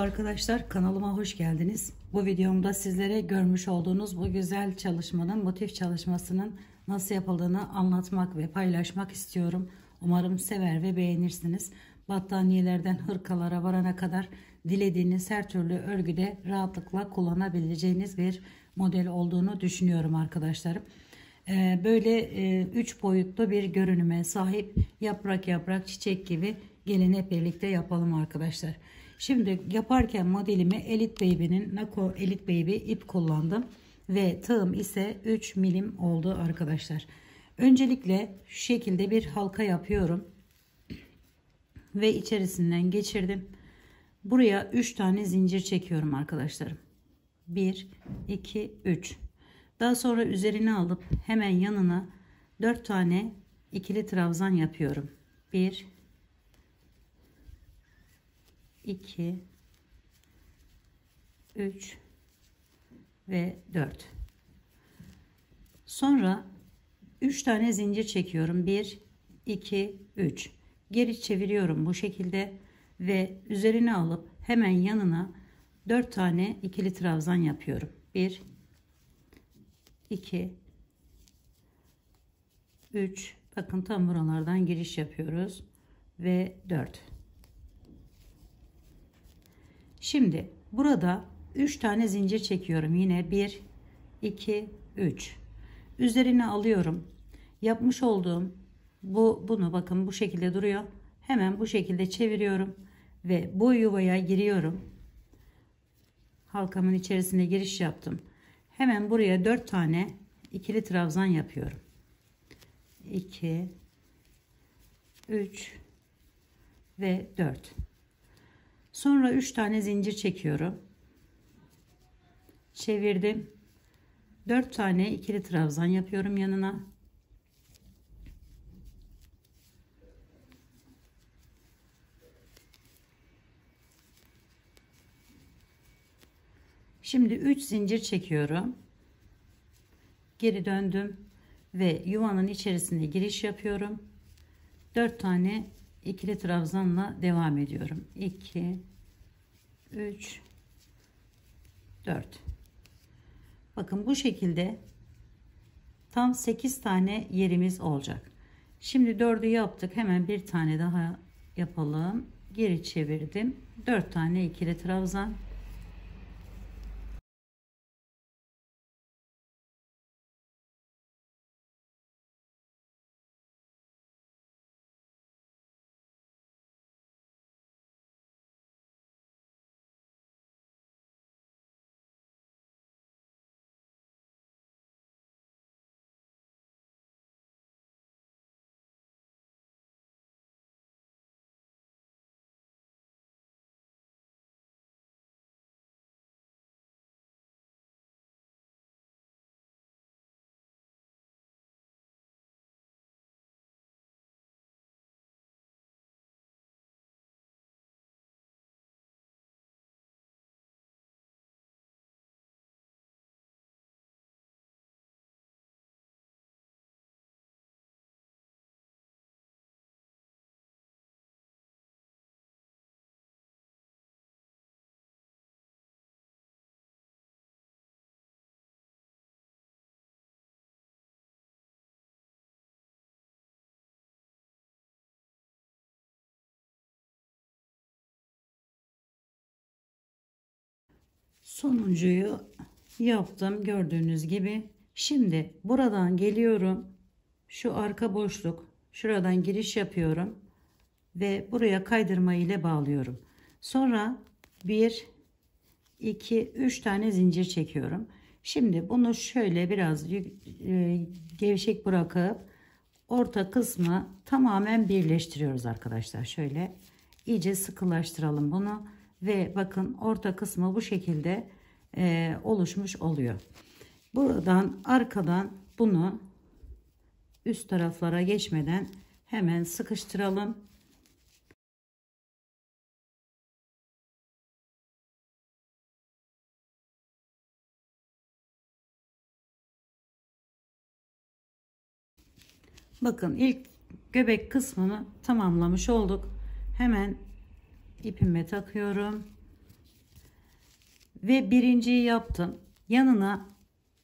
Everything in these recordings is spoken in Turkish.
Merhaba arkadaşlar, kanalıma hoş geldiniz. Bu videomda sizlere görmüş olduğunuz bu güzel çalışmanın, motif çalışmasının nasıl yapıldığını anlatmak ve paylaşmak istiyorum. Umarım sever ve beğenirsiniz. Battaniyelerden hırkalara varana kadar dilediğiniz her türlü örgüde rahatlıkla kullanabileceğiniz bir model olduğunu düşünüyorum arkadaşlarım. Böyle 3 boyutlu bir görünüme sahip, yaprak yaprak çiçek gibi. Gelin hep birlikte yapalım arkadaşlar. Şimdi yaparken modelimi Elite Baby'nin Nako Elite Baby ip kullandım ve tığım ise 3 milim oldu arkadaşlar. Öncelikle şu şekilde bir halka yapıyorum ve içerisinden geçirdim. Buraya 3 tane zincir çekiyorum arkadaşlarım. 1 2 3. Daha sonra üzerine alıp hemen yanına 4 tane ikili trabzan yapıyorum. 1 2 3 ve 4. Sonra 3 tane zincir çekiyorum. 1 2 3. Geri çeviriyorum bu şekilde ve üzerine alıp hemen yanına 4 tane ikili trabzan yapıyorum. 1 2 3. Bakın tam buralardan giriş yapıyoruz ve 4. Şimdi burada 3 tane zincir çekiyorum. Yine 1 2 3. Üzerine alıyorum. Yapmış olduğum bunu bakın bu şekilde duruyor. Hemen bu şekilde çeviriyorum ve bu yuvaya giriyorum. Halkamın içerisine giriş yaptım. Hemen buraya 4 tane ikili trabzan yapıyorum. 2 3 ve 4. Sonra 3 tane zincir çekiyorum. Çevirdim. 4 tane ikili trabzan yapıyorum yanına. Şimdi 3 zincir çekiyorum. Geri döndüm ve yuvanın içerisine giriş yapıyorum. 4 tane ikili trabzanla devam ediyorum. 2 3 4. Bakın bu şekilde tam 8 tane yerimiz olacak. Şimdi 4'ü yaptık. Hemen bir tane daha yapalım. Geri çevirdim. 4 tane ikili trabzan. Sonuncuyu yaptım gördüğünüz gibi. Şimdi buradan geliyorum. Şu arka boşluk, şuradan giriş yapıyorum ve buraya kaydırma ile bağlıyorum. Sonra 1 2 3 tane zincir çekiyorum. Şimdi bunu şöyle biraz gevşek bırakıp orta kısmı tamamen birleştiriyoruz arkadaşlar. Şöyle iyice sıkılaştıralım bunu ve bakın orta kısmı bu şekilde oluşmuş oluyor. Buradan arkadan bunu üst taraflara geçmeden hemen sıkıştıralım. Bakın ilk göbek kısmını tamamlamış olduk. Hemen ipime takıyorum Ve birinciyi yaptım. Yanına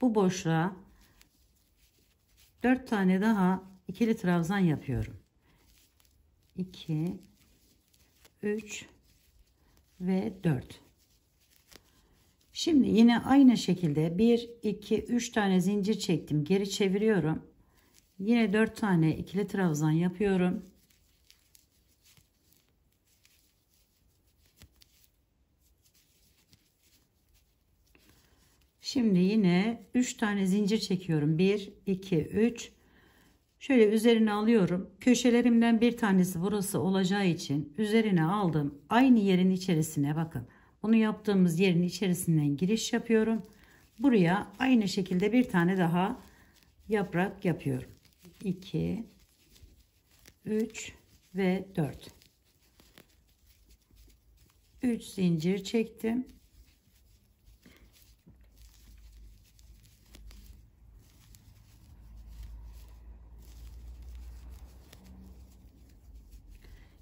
bu boşluğa 4 tane daha ikili trabzan yapıyorum. 2, 3 ve 4. Şimdi yine aynı şekilde 1, 2, 3 tane zincir çektim. Geri çeviriyorum. Yine 4 tane ikili trabzan yapıyorum. Şimdi yine 3 tane zincir çekiyorum. 1, 2, 3. Şöyle üzerine alıyorum. Köşelerimden bir tanesi burası olacağı için üzerine aldım. Aynı yerin içerisine bakın. Bunu yaptığımız yerin içerisinden giriş yapıyorum. Buraya aynı şekilde bir tane daha yaprak yapıyorum. 2, 3 ve 4. 3 zincir çektim.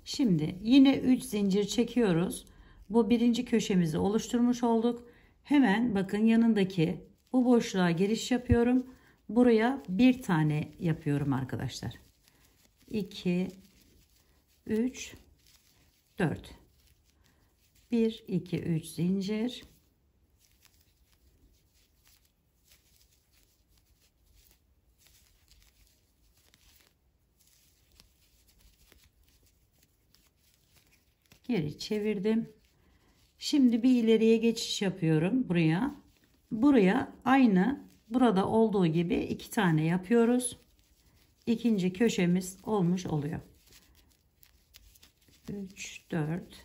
Şimdi yine 3 zincir çekiyoruz. Bu birinci köşemizi oluşturmuş olduk. Hemen bakın yanındaki bu boşluğa giriş yapıyorum. Buraya bir tane yapıyorum arkadaşlar. 2, 3, 4. 1, 2, 3 zincir. Geri çevirdim. Şimdi bir ileriye geçiş yapıyorum buraya. Buraya aynı burada olduğu gibi 2 tane yapıyoruz. İkinci köşemiz olmuş oluyor. 3, 4.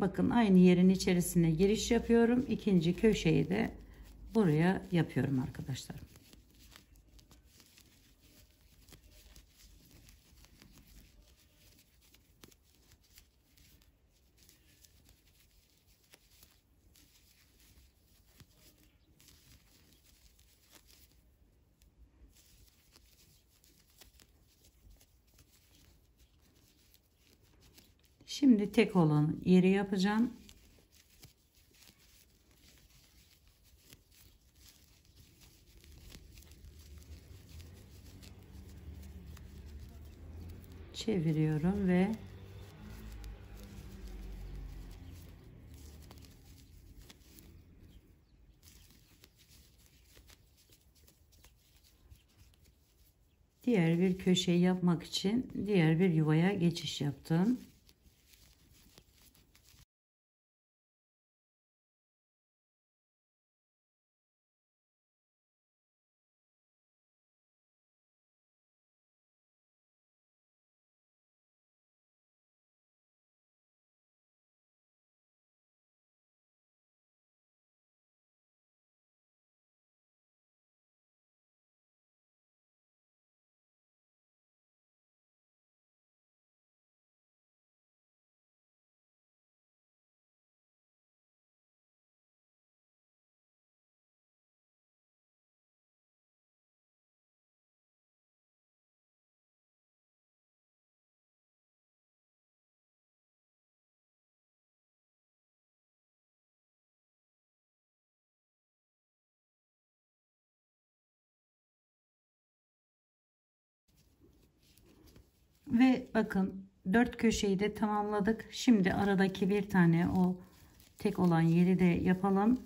Bakın aynı yerin içerisine giriş yapıyorum. İkinci köşeyi de buraya yapıyorum arkadaşlar. Şimdi tek olan yeri yapacağım. Çeviriyorum ve diğer bir köşeyi yapmak için diğer bir yuvaya geçiş yaptım. Ve bakın 4 köşeyi de tamamladık. Şimdi aradaki bir tane o tek olan yeri de yapalım.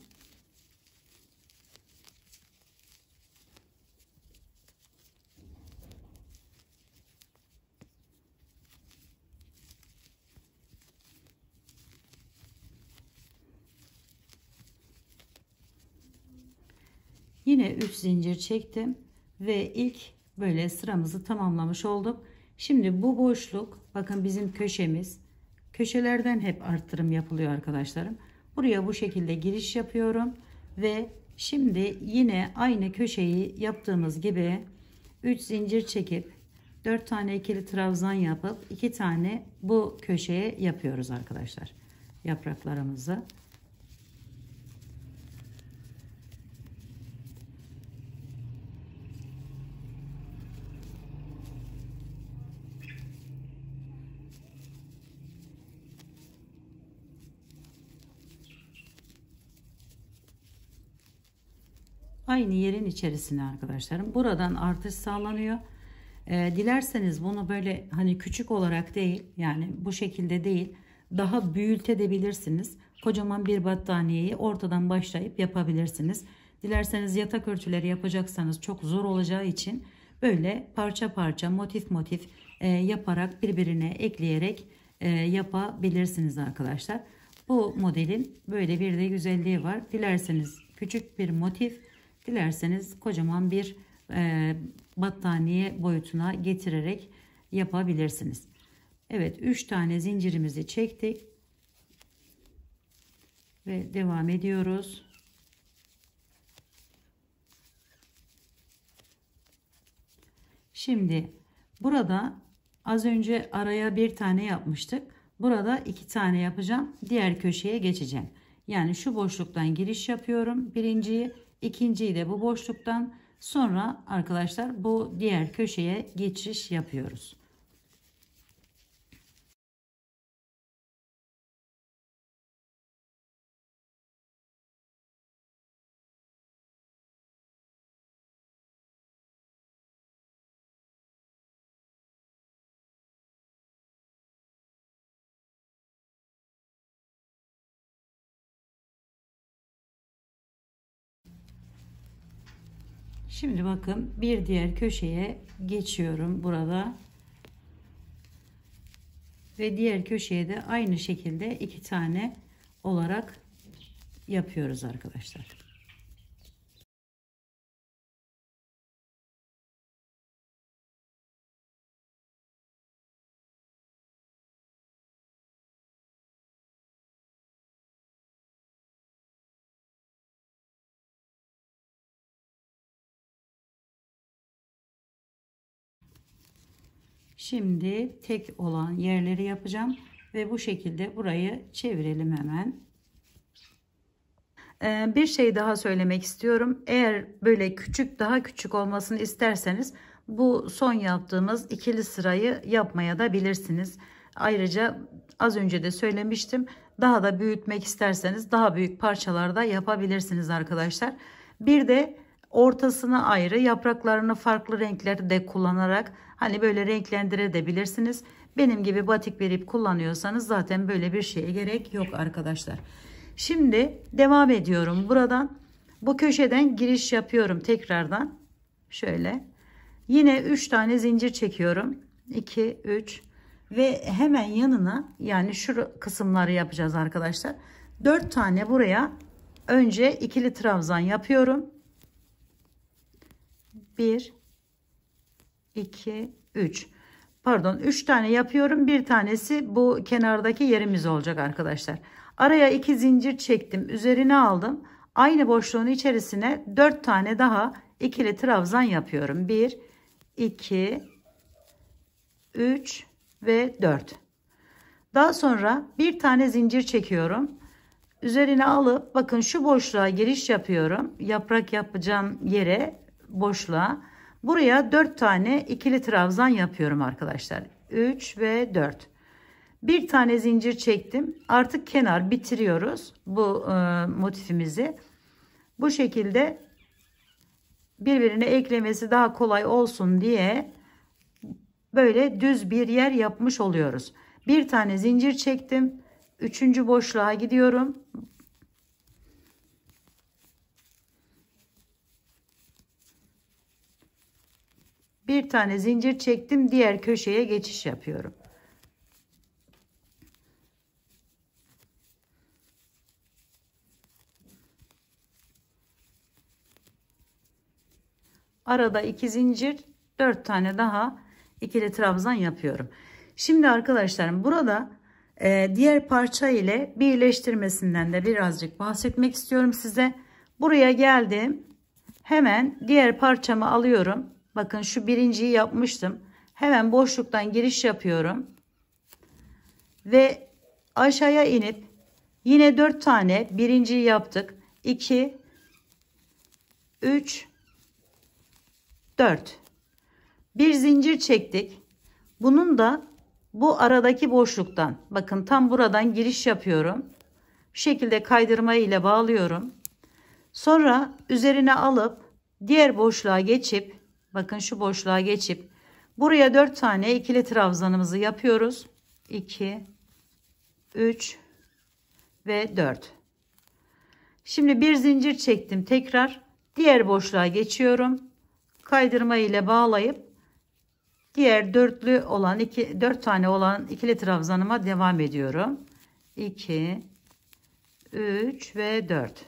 Yine 3 zincir çektim ve ilk böyle sıramızı tamamlamış olduk. Şimdi bu boşluk bakın bizim köşemiz. Köşelerden hep arttırım yapılıyor arkadaşlarım. Buraya bu şekilde giriş yapıyorum ve şimdi yine aynı köşeyi yaptığımız gibi 3 zincir çekip 4 tane ikili trabzan yapıp 2 tane bu köşeye yapıyoruz arkadaşlar. Yapraklarımızı aynı yerin içerisine arkadaşlarım. Buradan artış sağlanıyor. Dilerseniz bunu böyle hani küçük olarak değil, yani bu şekilde değil, daha büyütebilirsiniz. Kocaman bir battaniyeyi ortadan başlayıp yapabilirsiniz. Dilerseniz yatak örtüleri yapacaksanız çok zor olacağı için böyle parça parça, motif motif yaparak, birbirine ekleyerek yapabilirsiniz arkadaşlar. Bu modelin böyle bir de güzelliği var. Dilerseniz küçük bir motif, dilerseniz kocaman bir battaniye boyutuna getirerek yapabilirsiniz. Evet, 3 tane zincirimizi çektik ve devam ediyoruz. Şimdi burada az önce araya bir tane yapmıştık. Burada 2 tane yapacağım. Diğer köşeye geçeceğim. Yani şu boşluktan giriş yapıyorum. Birinciyi, ikinciyi de bu boşluktan, sonra arkadaşlar bu diğer köşeye geçiş yapıyoruz. Şimdi bakın, bir diğer köşeye geçiyorum burada. Ve diğer köşeye de aynı şekilde 2 tane olarak yapıyoruz arkadaşlar. Şimdi tek olan yerleri yapacağım ve bu şekilde burayı çevirelim hemen. Bir şey daha söylemek istiyorum. Eğer böyle küçük, daha küçük olmasını isterseniz bu son yaptığımız ikili sırayı yapmaya da bilirsiniz. Ayrıca az önce de söylemiştim, daha da büyütmek isterseniz daha büyük parçalarda yapabilirsiniz arkadaşlar. Bir de ortasını ayrı, yapraklarını farklı renklerde kullanarak hani böyle renklendirebilirsiniz. Benim gibi batik bir ip kullanıyorsanız zaten böyle bir şeye gerek yok arkadaşlar. Şimdi devam ediyorum. Buradan bu köşeden giriş yapıyorum tekrardan. Şöyle. Yine 3 tane zincir çekiyorum. 2, 3 ve hemen yanına, yani şu kısımları yapacağız arkadaşlar. 4 tane buraya önce ikili trabzan yapıyorum. 1 2 3. Pardon, 3 tane yapıyorum. Bir tanesi bu kenardaki yerimiz olacak arkadaşlar. Araya 2 zincir çektim. Üzerine aldım. Aynı boşluğun içerisine 4 tane daha ikili trabzan yapıyorum. 1 2 3 ve 4. Daha sonra bir tane zincir çekiyorum. Üzerine alıp bakın şu boşluğa giriş yapıyorum. Yaprak yapacağım yere, boşluğa. Buraya 4 tane ikili trabzan yapıyorum arkadaşlar. 3 ve 4. Bir tane zincir çektim. Artık kenar bitiriyoruz bu motifimizi. Bu şekilde birbirine eklemesi daha kolay olsun diye böyle düz bir yer yapmış oluyoruz. Bir tane zincir çektim. Üçüncü boşluğa gidiyorum. Bir tane zincir çektim. Diğer köşeye geçiş yapıyorum. Arada 2 zincir, 4 tane daha ikili trabzan yapıyorum. Şimdi arkadaşlarım, burada diğer parça ile birleştirmesinden de birazcık bahsetmek istiyorum size. Buraya geldim. Hemen diğer parçamı alıyorum. Bakın şu birinciyi yapmıştım. Hemen boşluktan giriş yapıyorum. Ve aşağıya inip yine 4 tane birinciyi yaptık. 2 3 4. Bir zincir çektik. Bunun da bu aradaki boşluktan, bakın tam buradan giriş yapıyorum. Bu şekilde kaydırma ile bağlıyorum. Sonra üzerine alıp diğer boşluğa geçip, bakın şu boşluğa geçip buraya 4 tane ikili trabzanımızı yapıyoruz. 2, 3 ve 4. Şimdi bir zincir çektim, tekrar diğer boşluğa geçiyorum. Kaydırma ile bağlayıp diğer dörtlü olan 4 tane olan ikili trabzanıma devam ediyorum. 2, 3 ve 4.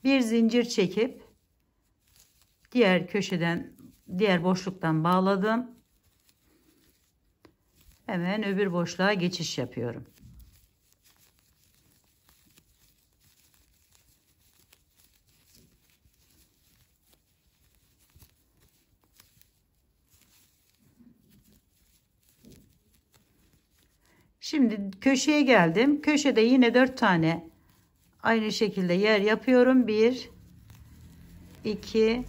Bir zincir çekip diğer köşeden, diğer boşluktan bağladım. Hemen öbür boşluğa geçiş yapıyorum. Şimdi köşeye geldim. Köşede yine 4 tane aynı şekilde yer yapıyorum. 1, 2,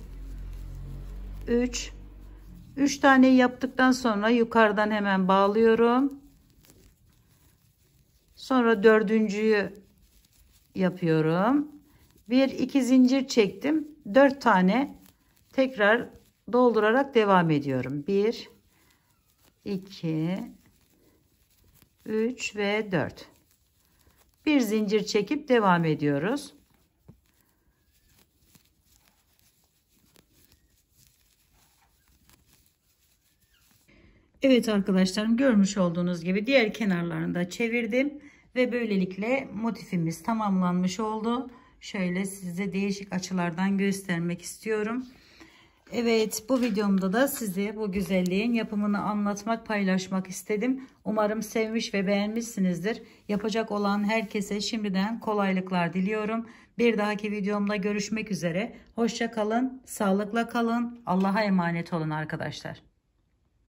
3. 3 tane yaptıktan sonra yukarıdan hemen bağlıyorum. Sonra dördüncüyü yapıyorum. 1, 2 zincir çektim. 4 tane tekrar doldurarak devam ediyorum. 1, 2, 3 ve 4. Bir zincir çekip devam ediyoruz. Evet arkadaşlarım, görmüş olduğunuz gibi diğer kenarlarını da çevirdim ve böylelikle motifimiz tamamlanmış oldu. Şöyle size değişik açılardan göstermek istiyorum. Evet, bu videomda da size bu güzelliğin yapımını anlatmak, paylaşmak istedim. Umarım sevmiş ve beğenmişsinizdir. Yapacak olan herkese şimdiden kolaylıklar diliyorum. Bir dahaki videomda görüşmek üzere. Hoşça kalın, sağlıkla kalın. Allah'a emanet olun arkadaşlar.